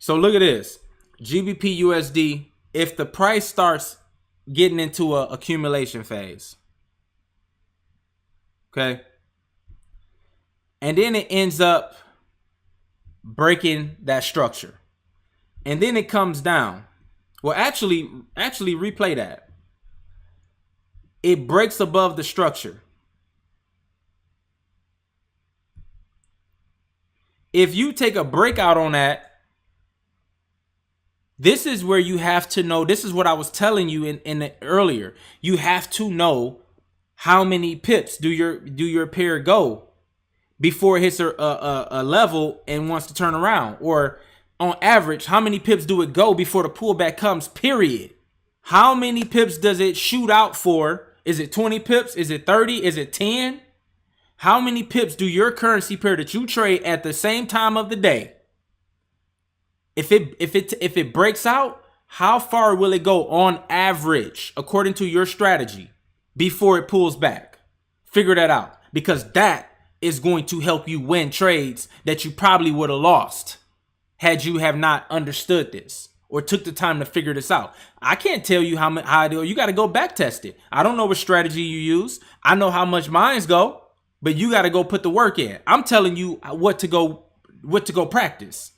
So look at this. GBP USD, if the price starts getting into a accumulation phase, okay, and then it ends up breaking that structure, and then it comes down. Well, actually replay that. It breaks above the structure. If you take a breakout on that, this is where you have to know. This is what I was telling you in the earlier. You have to know how many pips do your pair go before it hits a level and wants to turn around, or on average, how many pips do it go before the pullback comes, period? How many pips does it shoot out for? Is it 20 pips? Is it 30? Is it 10? How many pips do your currency pair that you trade at the same time of the day, if it breaks out, how far will it go on average according to your strategy before it pulls back? Figure that out, because that is going to help you win trades that you probably would have lost had you have not understood this or took the time to figure this out. I can't tell you how I do. You got to go back test it. I don't know what strategy you use. I know how much mines go, but you got to go put the work in. I'm telling you what to go practice,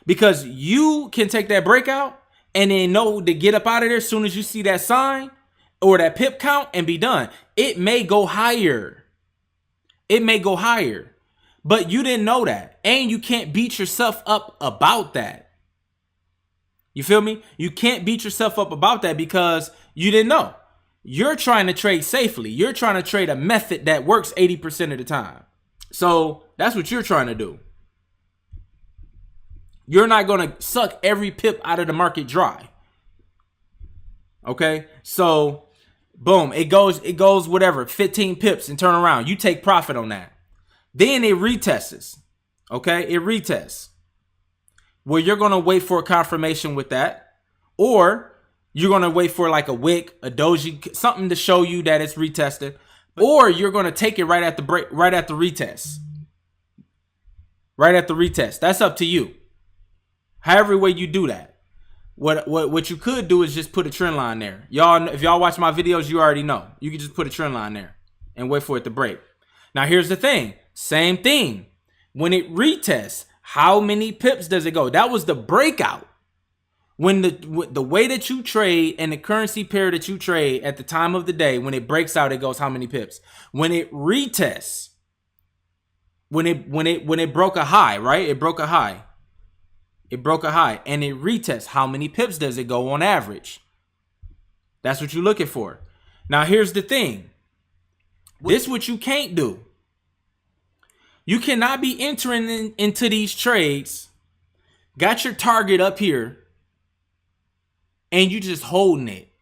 because you can take that breakout and then know to get up out of there as soon as you see that sign or that pip count and be done. It may go higher. It may go higher, but you didn't know that. And you can't beat yourself up about that. You feel me? You can't beat yourself up about that because you didn't know. You're trying to trade safely. You're trying to trade a method that works 80% of the time. So that's what you're trying to do. You're not going to suck every pip out of the market dry. Okay? So boom, it goes whatever, 15 pips and turn around. You take profit on that. Then it retests. Okay? It retests. Well, you're going to wait for a confirmation with that, or you're going to wait for like a wick, a doji, something to show you that it's retested, or you're going to take it right at the break, right at the retest. Right at the retest. That's up to you. However way you do that. What you could do is just put a trend line there. Y'all, if y'all watch my videos, you already know. You can just put a trend line there and wait for it to break. Now here's the thing. Same thing. When it retests, how many pips does it go? That was the breakout. When the way that you trade and the currency pair that you trade at the time of the day, when it breaks out, it goes how many pips? When it retests, when it broke a high, right? It broke a high. It broke a high and it retests. How many pips does it go on average? That's what you're looking for. Now, here's the thing. This is what you can't do. You cannot be entering into these trades, got your target up here, and you just holding it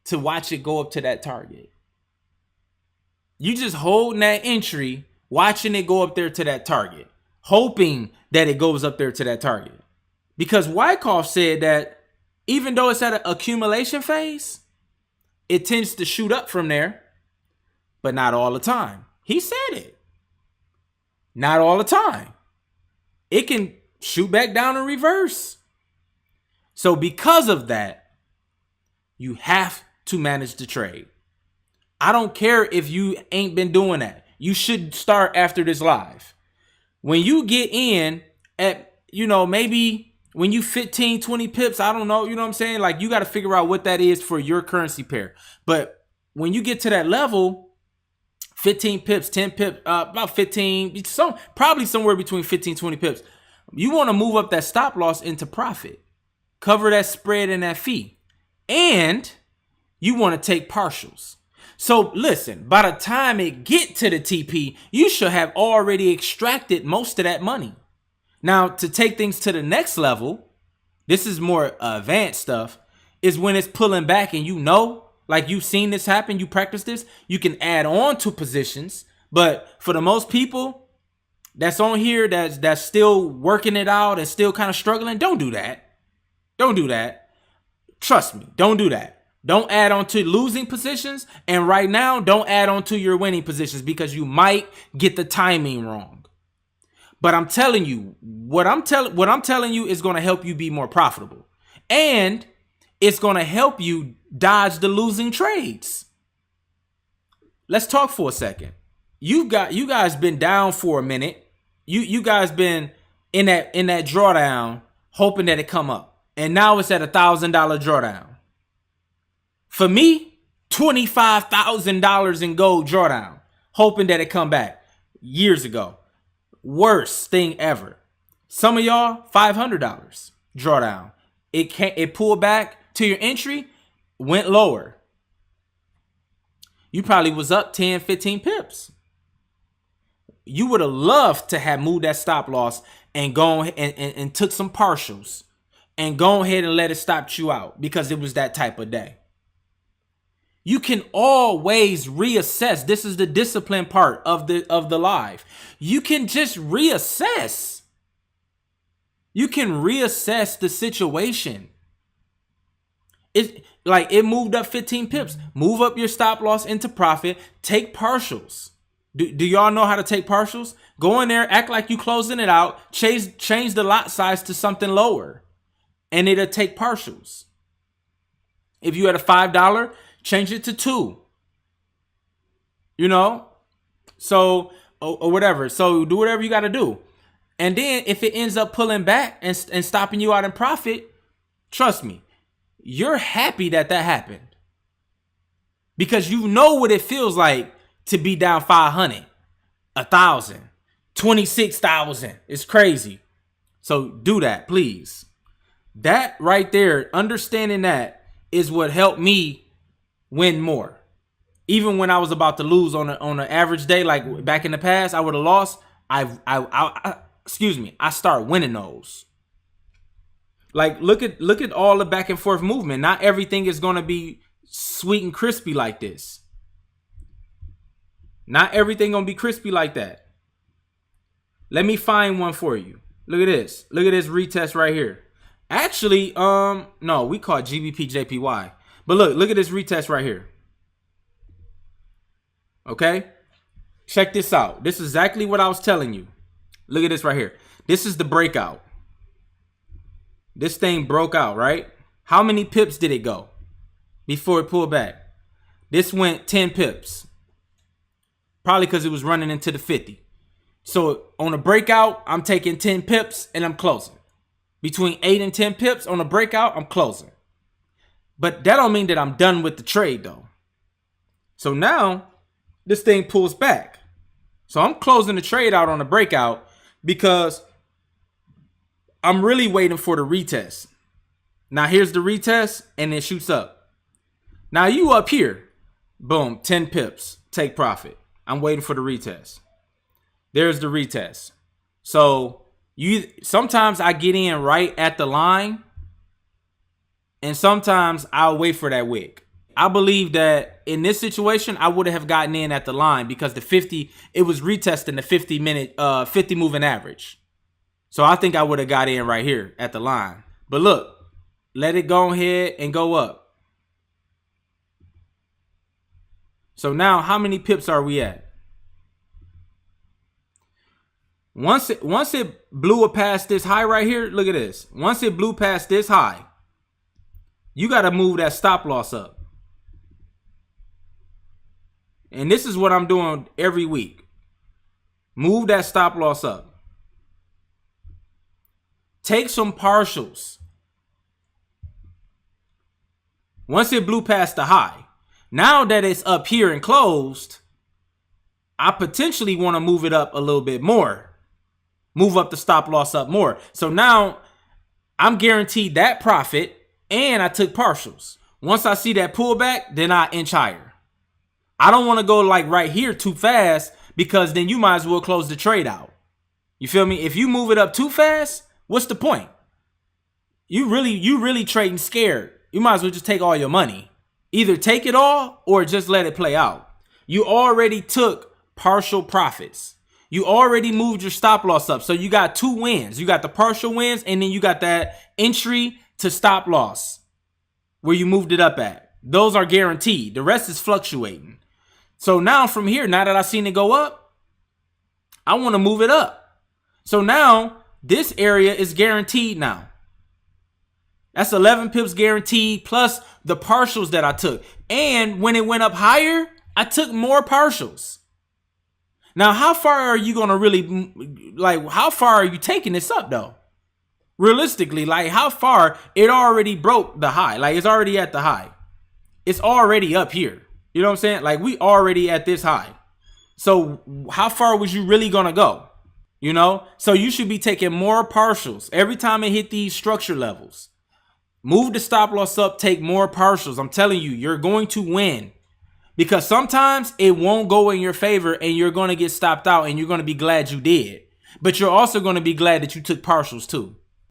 to watch it go up to that target. You just holding that entry, watching it go up there to that target, hoping that it goes up there to that target. Because Wyckoff said that even though it's at an accumulation phase, it tends to shoot up from there, but not all the time. He said it. Not all the time. It can shoot back down in reverse. So because of that, you have to manage the trade. I don't care if you ain't been doing that. You should start after this live. When you get in at, maybe when you 15, 20 pips, I don't know, you know what I'm saying? Like, you got to figure out what that is for your currency pair. But when you get to that level, 15 pips, 10 pips, about 15, probably somewhere between 15, 20 pips. You want to move up that stop loss into profit. Cover that spread and that fee. And you want to take partials. So listen, by the time it get to the TP, you should have already extracted most of that money. Now, to take things to the next level, this is more advanced stuff, is when it's pulling back and like you've seen this happen, you practice this, you can add on to positions. But for the most people that's on here, that's still working it out and still kind of struggling, don't do that. Don't do that. Trust me, don't do that. Don't add on to losing positions. And right now, don't add on to your winning positions because you might get the timing wrong. But I'm telling you, what I'm telling you is going to help you be more profitable. And it's going to help you dodge the losing trades. Let's talk for a second. You guys been down for a minute. You guys been in that drawdown, hoping that it come up. And now it's at $1,000 drawdown. For me, $25,000 in gold drawdown, hoping that it come back years ago. Worst thing ever. Some of y'all, $500 drawdown. It pulled back to your entry, went lower. You probably was up 10, 15 pips. You would have loved to have moved that stop loss and gone and took some partials and go ahead and let it stop you out because it was that type of day. You can always reassess. This is the discipline part of the live. You can just reassess. You can reassess the situation. It moved up 15 pips. Move up your stop loss into profit. Take partials. Do y'all know how to take partials? Go in there, act like you closing it out. Change the lot size to something lower, and it'll take partials. If you had a $5, change it to $2. You know, so or whatever. So do whatever you got to do, and then if it ends up pulling back and stopping you out in profit, trust me, you're happy that happened because you know what it feels like to be down 500, 1,000, 26,000. It's crazy. So do that, please. That right there, understanding that is what helped me win more. Even when I was about to lose on an average day, like back in the past, I would have lost. I start winning those. Like look at all the back and forth movement. Not everything is going to be sweet and crispy like this. Not everything gonna be crispy like that. Let me find one for you. Look at this. Look at this retest right here. Actually, no, we call it GBP JPY. But look at this retest right here. Okay? Check this out. This is exactly what I was telling you. Look at this right here. This is the breakout. This thing broke out, right? How many pips did it go before it pulled back? This went 10 pips. Probably because it was running into the 50. So on a breakout, I'm taking 10 pips and I'm closing. Between 8 and 10 pips on a breakout, I'm closing. But that don't mean that I'm done with the trade though. So now this thing pulls back. So I'm closing the trade out on a breakout because I'm really waiting for the retest. Now here's the retest and it shoots up. Now you up here, boom, 10 pips, take profit. I'm waiting for the retest. There's the retest. So sometimes I get in right at the line, and sometimes I'll wait for that wick. I believe that in this situation, I would have gotten in at the line because it was retesting the 50 moving average. So I think I would have got in right here at the line. But look, let it go ahead and go up. So now how many pips are we at? Once it blew past this high right here, look at this. Once it blew past this high, you got to move that stop loss up. And this is what I'm doing every week. Move that stop loss up. Take some partials. Once it blew past the high, now that it's up here and closed, I potentially want to move it up a little bit more. Move up the stop loss up more. So now I'm guaranteed that profit and I took partials. Once I see that pullback, then I inch higher. I don't want to go like right here too fast because then you might as well close the trade out. You feel me? If you move it up too fast, what's the point? You really trading scared. You might as well just take all your money. Either take it all or just let it play out. You already took partial profits. You already moved your stop loss up. So you got 2 wins. You got the partial wins and then you got that entry to stop loss where you moved it up at. Those are guaranteed. The rest is fluctuating. So now from here, now that I've seen it go up, I want to move it up. So now this area is guaranteed now. That's 11 pips guaranteed plus the partials that I took. And when it went up higher, I took more partials. Now, how far are you going to really, like, how far are you taking this up though? Realistically, like how far? It already broke the high. Like it's already at the high. It's already up here. You know what I'm saying? Like we already at this high. So how far was you really going to go? You know, so you should be taking more partials every time it hit these structure levels. Move the stop loss up, take more partials. I'm telling you, you're going to win because sometimes it won't go in your favor and you're going to get stopped out and you're going to be glad you did. But you're also going to be glad that you took partials too.